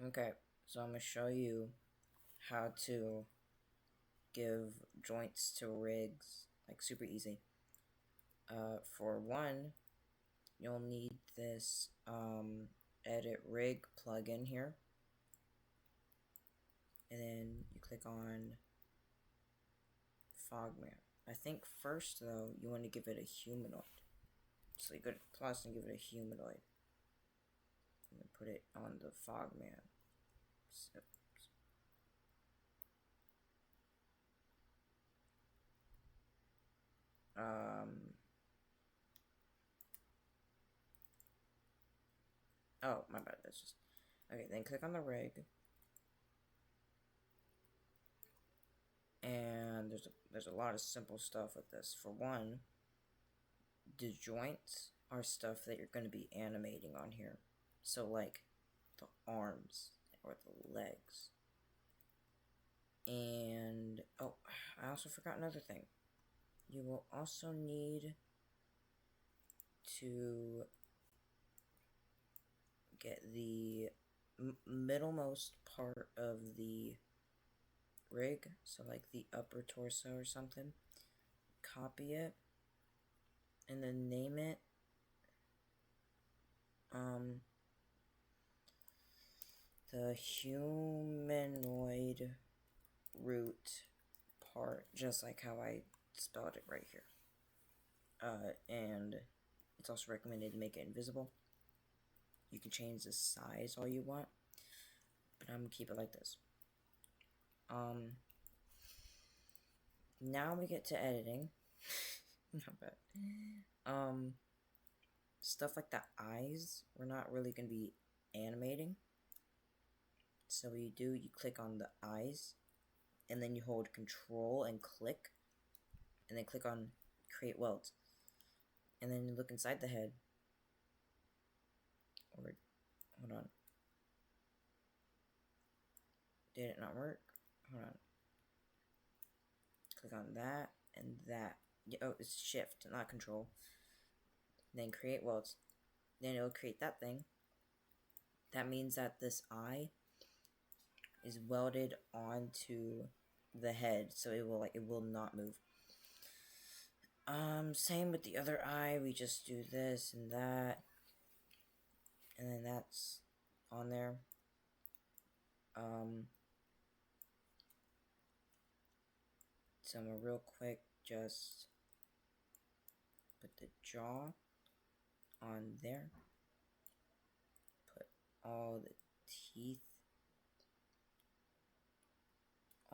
Okay, so I'm going to show you how to give joints to rigs, like super easy. For one, you'll need this edit rig plugin here. And then you click on Fogman. I think first though, you want to give it a humanoid. So you go to plus and give it a humanoid. And then put it on the Fogman. So, oh, my bad, that's just, okay, then click on the rig, and there's a lot of simple stuff with this. For one, the joints are stuff that you're going to be animating on here, so like the arms or the legs. And oh, I also forgot another thing. You will also need to get the middlemost part of the rig, so like the upper torso or something, copy it, and then name it the humanoid root part, just like how I spelled it right here. And it's also recommended to make it invisible. You can change the size all you want, but I'm gonna keep it like this. Now we get to editing. Not bad. Stuff like the eyes, we're not really gonna be animating. So what you do, you click on the eyes, and then you hold Control and click, and then click on Create Welds, and then you look inside the head. Or hold on, did it not work? Hold on. Click on that and that. Oh, it's Shift, not Control. Then Create Welds. Then it'll create that thing. That means that this eye is welded onto the head, so it will not move. Same with the other eye. We just do this and that, and then that's on there. So I'm gonna real quick just put the jaw on there. Put all the teeth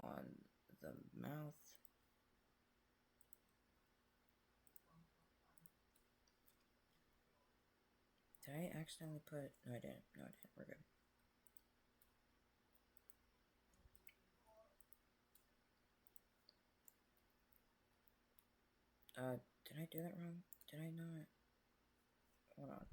on the mouth. Did I accidentally put... No, I didn't. No, I didn't. We're good. Did I do that wrong? Did I not? Hold on.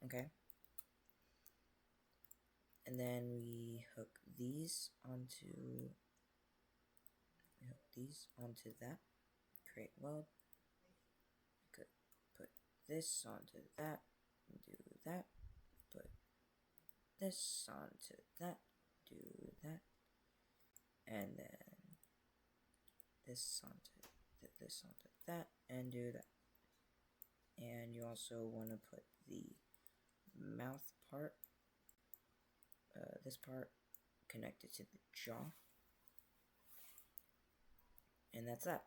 Okay. And then we hook these onto that. Create weld. We could put this onto that. Do that. Put this onto that. Do that. And then this onto that, and do that. And you also want to put the mouth part, this part, connected to the jaw. And that's that.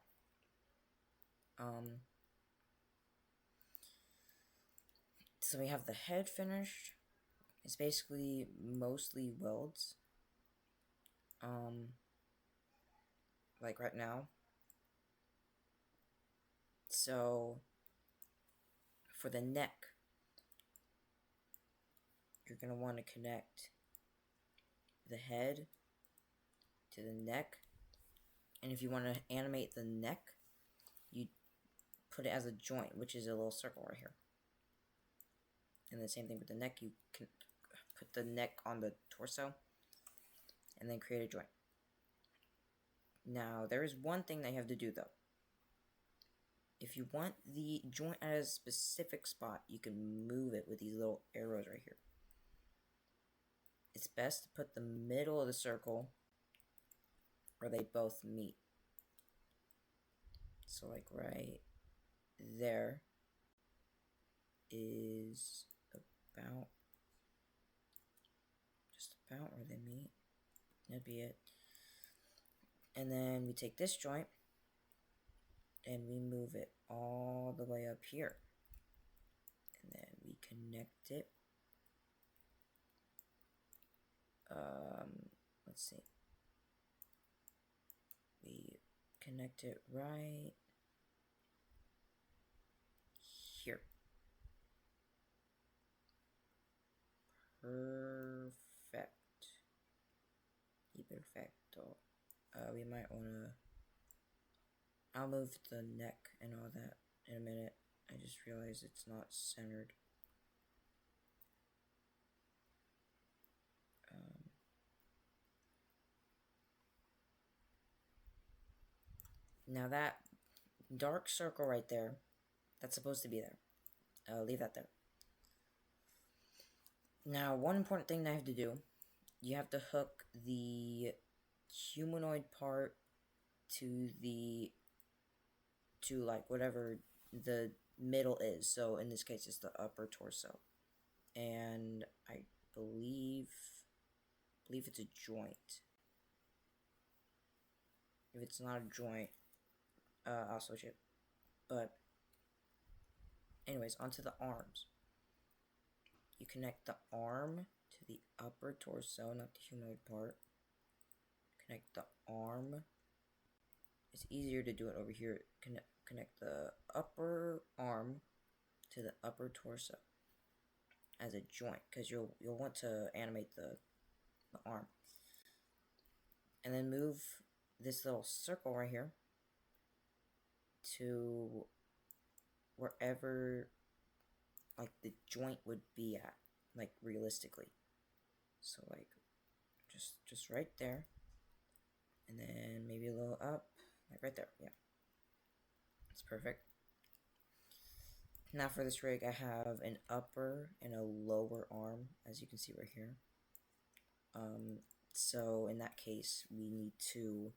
So we have the head finished. It's basically mostly welds. Like right now. So for the neck, you're gonna want to connect the head to the neck. And if you want to animate the neck, you put it as a joint, which is a little circle right here. And the same thing with the neck, you can put the neck on the torso and then create a joint. Now, there is one thing that you have to do, though. If you want the joint at a specific spot, you can move it with these little arrows right here. It's best to put the middle of the circle where they both meet. So, like, right there is about, just about where they meet. That'd be it. And then we take this joint and we move it all the way up here. And then we connect it. Let's see. We connect it right here. Perfect. Y perfecto. We might wanna, I'll move the neck and all that in a minute. I just realized it's not centered. Now that dark circle right there, that's supposed to be there. Leave that there. Now, one important thing that I have to do, you have to hook the humanoid part to like whatever the middle is. So in this case, it's the upper torso, and I believe it's a joint. If it's not a joint, I'll switch it. But anyways, onto the arms. You connect the arm to the upper torso, not the humanoid part. Connect the arm. It's easier to do it over here. Connect the upper arm to the upper torso as a joint, because you'll want to animate the arm. And then move this little circle right here to wherever like the joint would be at, like realistically. So like just right there, and then maybe a little up, like right there. Yeah, it's perfect. Now for this rig, I have an upper and a lower arm, as you can see right here. So in that case, we need to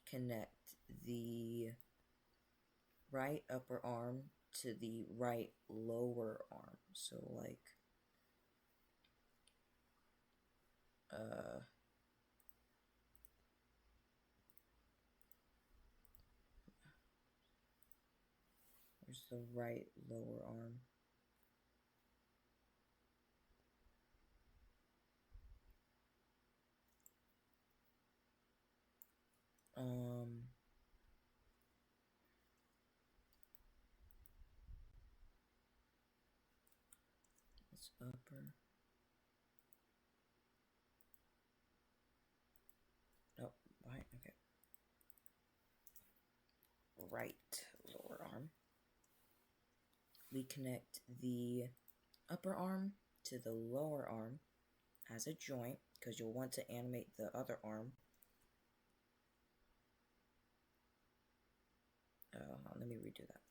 connect the right upper arm to the right lower arm. So like where's the right lower arm? It's upper. Oh, why? Okay. Right lower arm. We connect the upper arm to the lower arm as a joint, because you'll want to animate the other arm. Let me redo that.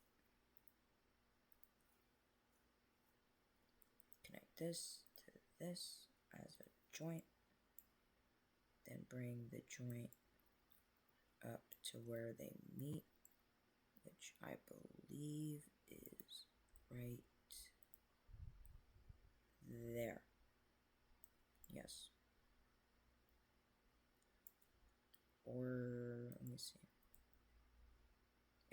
Connect this to this as a joint. Then bring the joint up to where they meet, which I believe is right there. Yes. Or, let me see.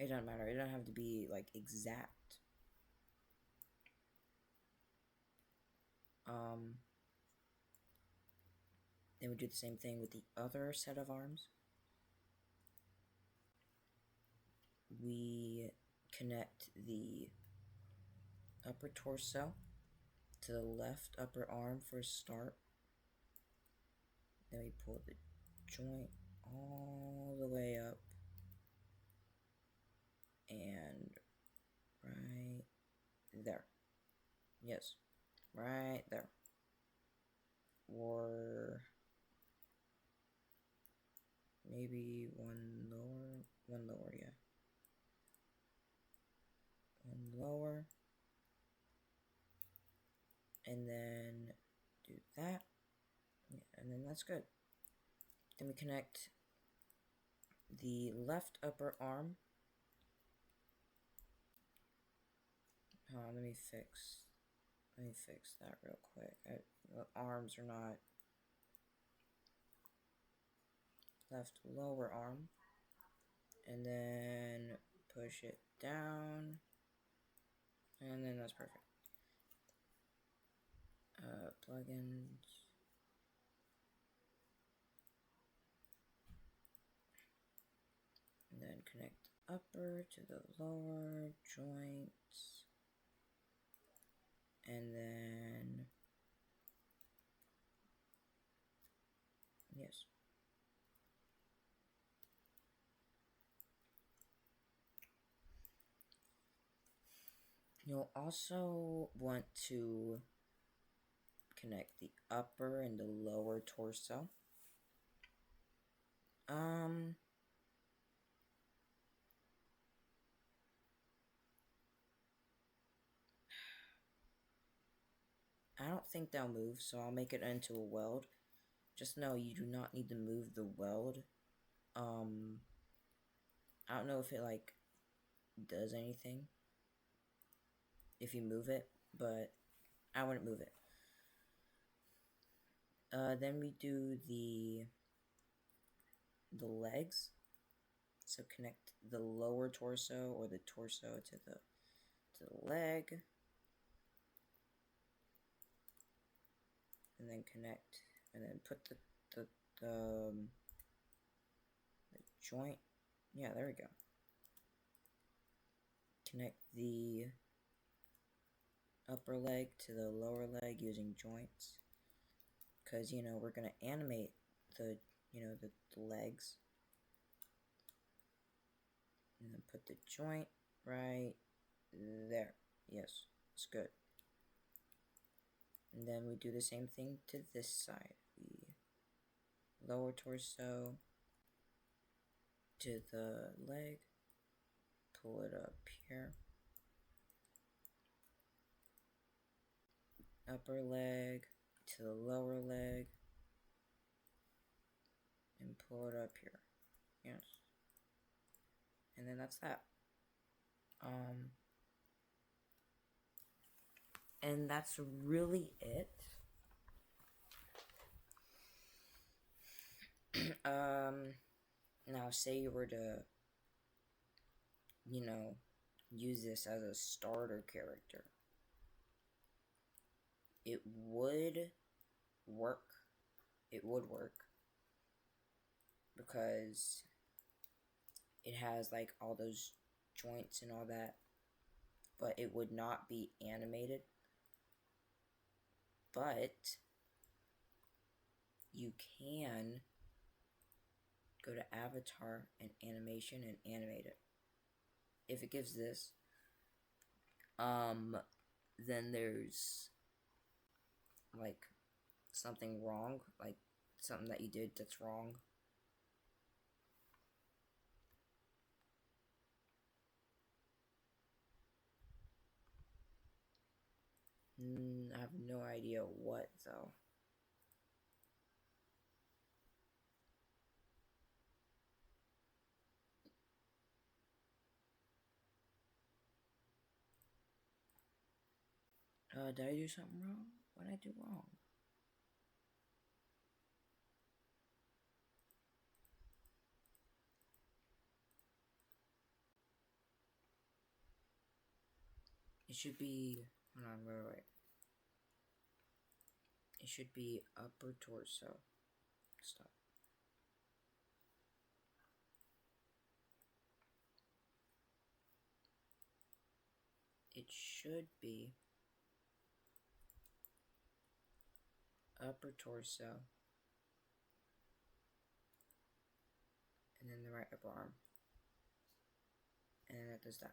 It doesn't matter. It doesn't have to be, like, exact. Then we do the same thing with the other set of arms. We connect the upper torso to the left upper arm for a start. Then we pull the joint all the way up and right there. Yes, right there. Or maybe one lower, yeah. One lower. And then do that. Yeah, and then that's good. Then we connect the left upper arm. Let me fix that real quick. The arms are not left lower arm. And then push it down. And then that's perfect. Plugins. And then connect upper to the lower joints. And then, yes. You'll also want to connect the upper and the lower torso. I don't think they'll move, so I'll make it into a weld. Just know you do not need to move the weld. I don't know if it, like, does anything if you move it, but I wouldn't move it. Then we do the legs. So connect the lower torso or the torso to the leg. And then connect, and then put the joint. Yeah, there we go. Connect the upper leg to the lower leg using joints, because we're gonna animate the the legs, and then put the joint right there. Yes, it's good. And then we do the same thing to this side. The lower torso to the leg, pull it up here. Upper leg to the lower leg, and pull it up here. Yes. And then that's that. And that's really it. Now say you were to, use this as a starter character. It would work. It would work. Because it has, like, all those joints and all that. But it would not be animated. But you can go to avatar and animation and animate it. If it gives this, then there's, like, something wrong, like something that you did that's wrong. I have no idea what, though. Did I do something wrong? What did I do wrong? It should be, hold on, wait. It should be upper torso. Stop. It should be upper torso, and then the right upper arm, and then it does that.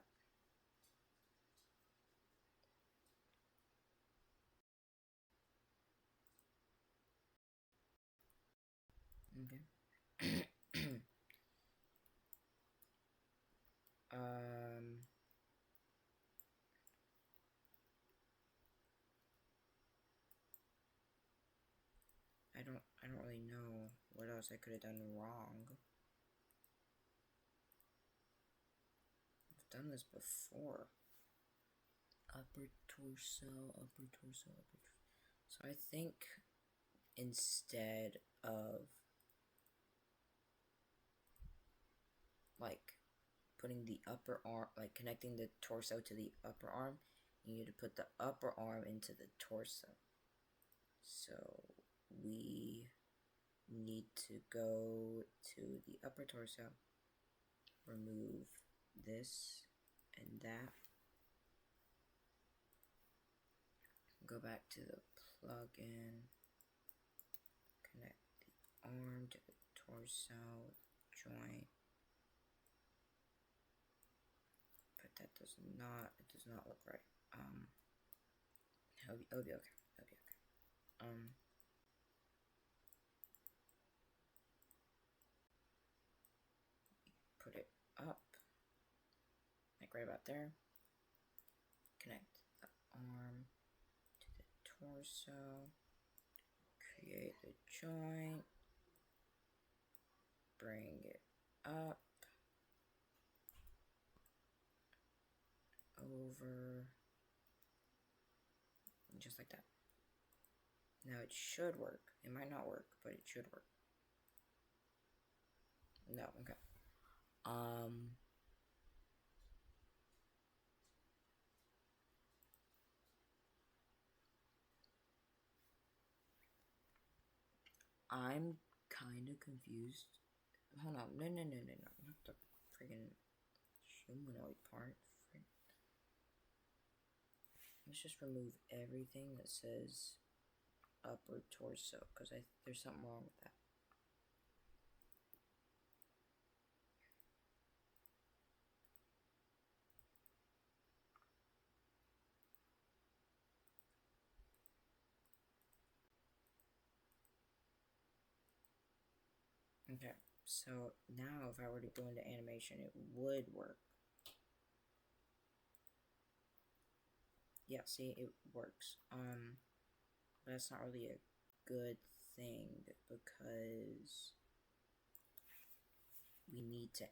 Okay. don't really know what else I could have done wrong. I've done this before. Upper torso, upper torso, upper torso. So I think instead of like putting the upper arm, like connecting the torso to the upper arm, you need to put the upper arm into the torso. So we need to go to the upper torso, remove this and that, go back to the plugin, connect the arm to the torso, joint, but that does not, it does not look right. It'll be okay, it'll be okay. Put it up, like right about there, connect the arm to the torso, create the joint, bring it up, over, just like that. Now it should work. It might not work, but it should work. No, okay. I'm kind of confused. Hold on. No. Not the friggin' humanoid part. Let's just remove everything that says upper torso, because there's something wrong with that. Okay, so now if I were to go into animation, it would work. Yeah, see, it works. But that's not really a good thing because we need to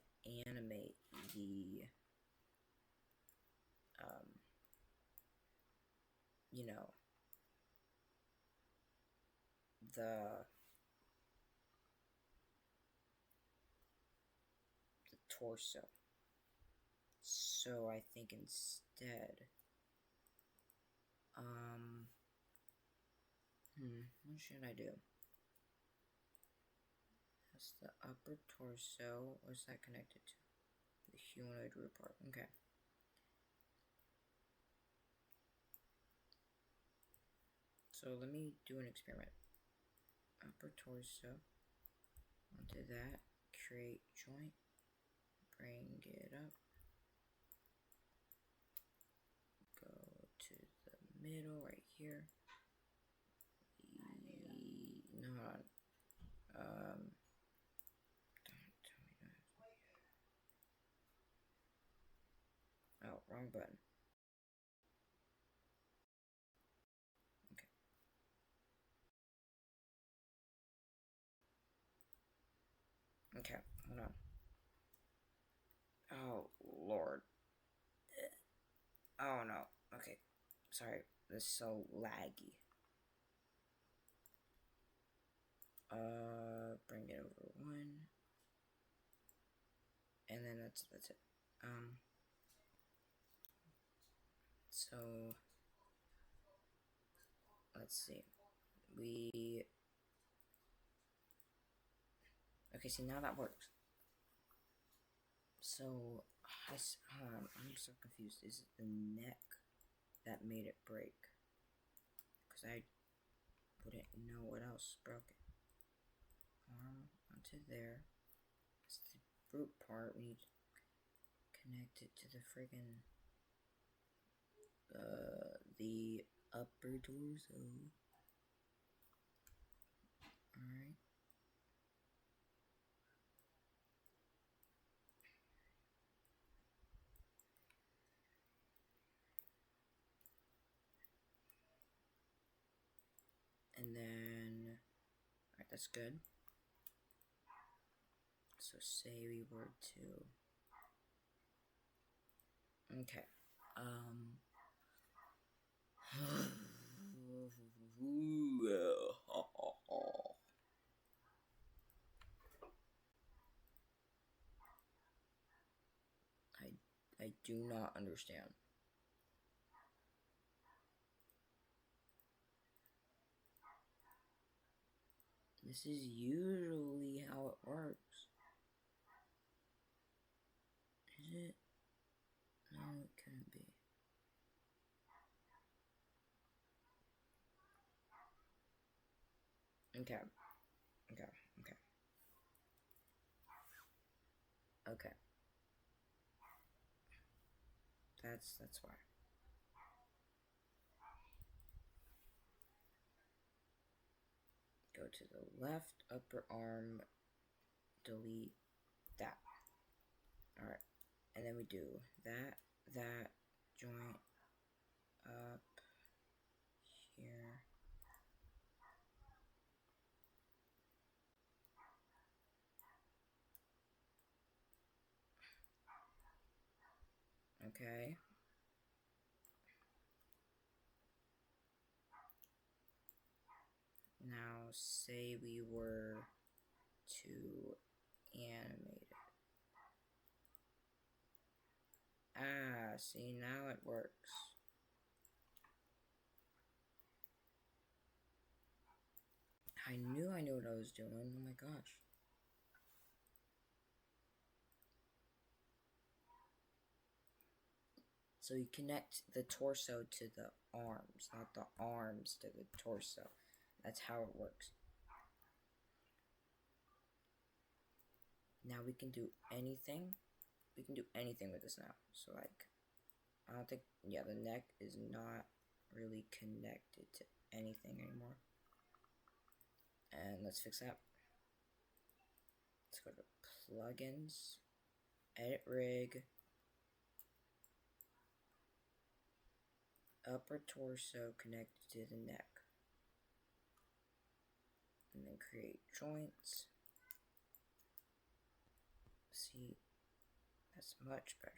animate the, you know, the torso. So I think instead, what should I do? That's the upper torso. What's that connected to? The humanoid root part. Okay. So let me do an experiment. Upper torso. Onto that. Create joint. Bring it up. Go to the middle right here. No, don't tell me that. Oh, wrong button. Okay. Okay, hold on. Oh, Lord. Oh, no. Okay. Sorry. This is so laggy. Bring it over one. And then that's it. So, let's see. Okay, see, now that works. So, I'm so confused. Is it the neck that made it break? Because I wouldn't know what else broke it. Arm onto there. It's the root part. We need to connect it to the friggin' the upper torso. Alright. And then, alright, that's good. So say we were to... Okay. I do not understand. This is usually how it works. Is it? No, it couldn't be. Okay. Okay. Okay. Okay. That's why. Go to the left upper arm, delete that. Alright. And then we do that, joint up here. Okay. Now, say we were to animate it. Ah, see, now it works. I knew what I was doing. Oh my gosh. So you connect the torso to the arms, not the arms to the torso. That's how it works. Now we can do anything. We can do anything with this now. So like, I don't think, yeah, the neck is not really connected to anything anymore. And let's fix that. Let's go to plugins, edit rig, upper torso connected to the neck. And then create joints. See, that's much better.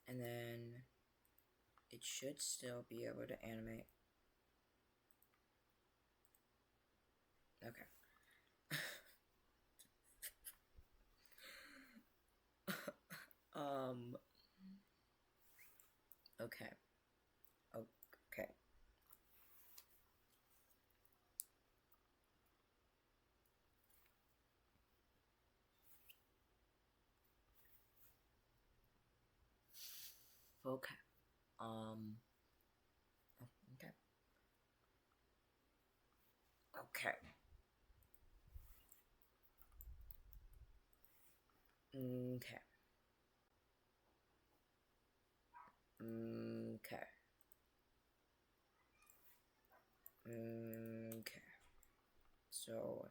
And then it should still be able to animate. Okay. Okay. Okay. Okay. Okay. Okay. Okay. Okay. Okay. So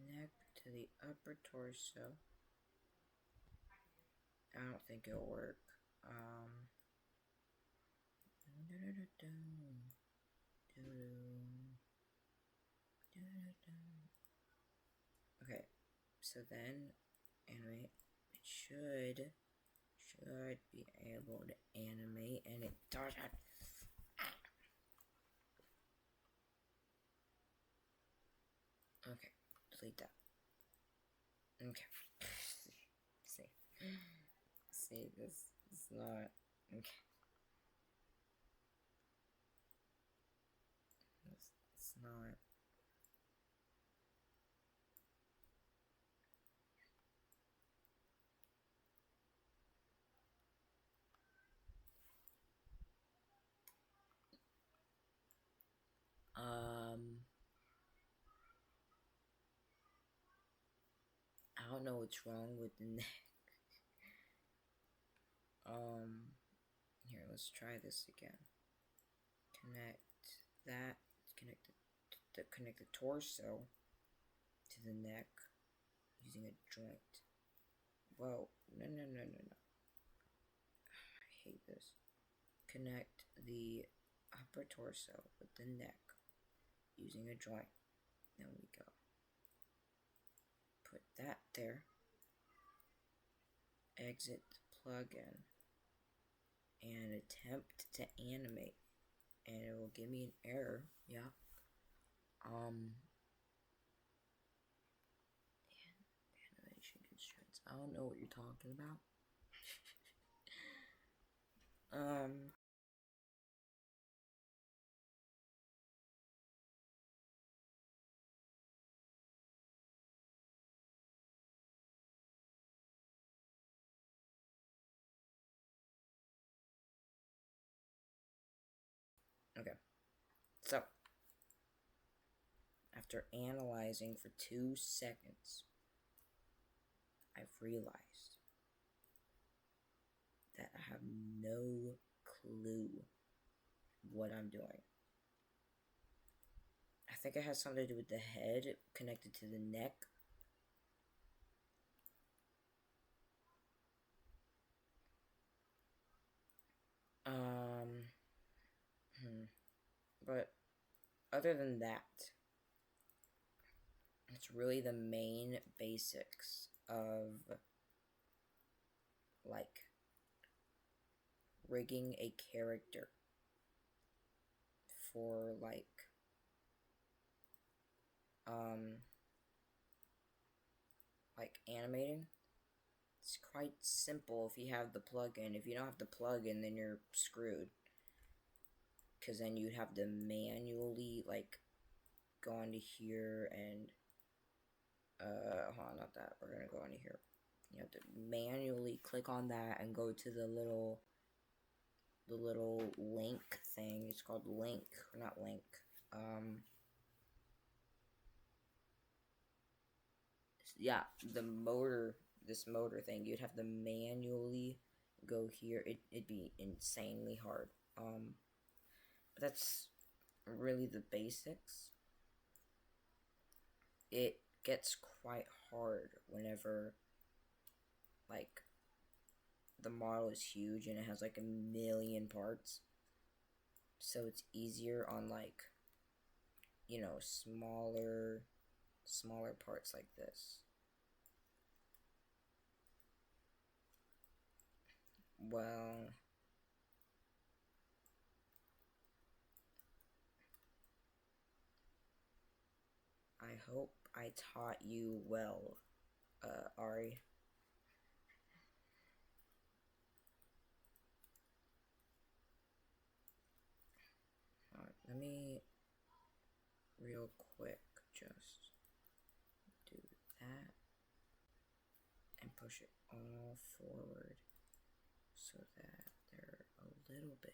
neck to the upper torso. I don't think it'll work. Okay, so then animate. It should be able to animate, and it doesn't. Okay, delete that. Okay. See, this is not okay. It's not. don't know what's wrong with the neck. Here, let's try this again. Connect that, connect the torso to the neck using a joint. Whoa, no. I hate this. Connect the upper torso with the neck using a joint. There we go. Put that there. Exit the plugin and attempt to animate, and it will give me an error. Yeah. Animation constraints. I don't know what you're talking about. Okay. So, after analyzing for 2 seconds, I've realized that I have no clue what I'm doing. I think it has something to do with the head connected to the neck. But other than that, it's really the main basics of like rigging a character for like animating. It's quite simple if you have the plugin. If you don't have the plugin, then you're screwed, because then you'd have to manually like go onto here and hold on, not that. We're gonna go onto here. You have to manually click on that and go to the little link thing. It's called link, or not link. Yeah, this motor thing. You'd have to manually go here. It'd be insanely hard. But that's really the basics. It gets quite hard whenever like the model is huge and it has like 1,000,000 parts. So it's easier on like, you know, smaller parts like this. Well, I hope I taught you well, Ari. Alright, let me real quick just do that and push it all forward so that they're a little bit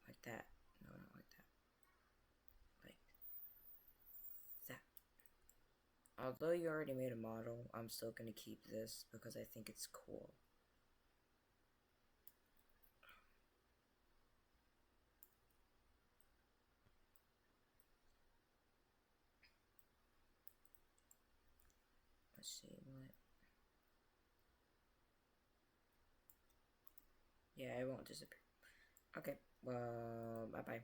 like that. No, not like that. Like that. Although you already made a model, I'm still gonna keep this because I think it's cool. Let's see what. Yeah, it won't disappear. Okay, well, bye bye.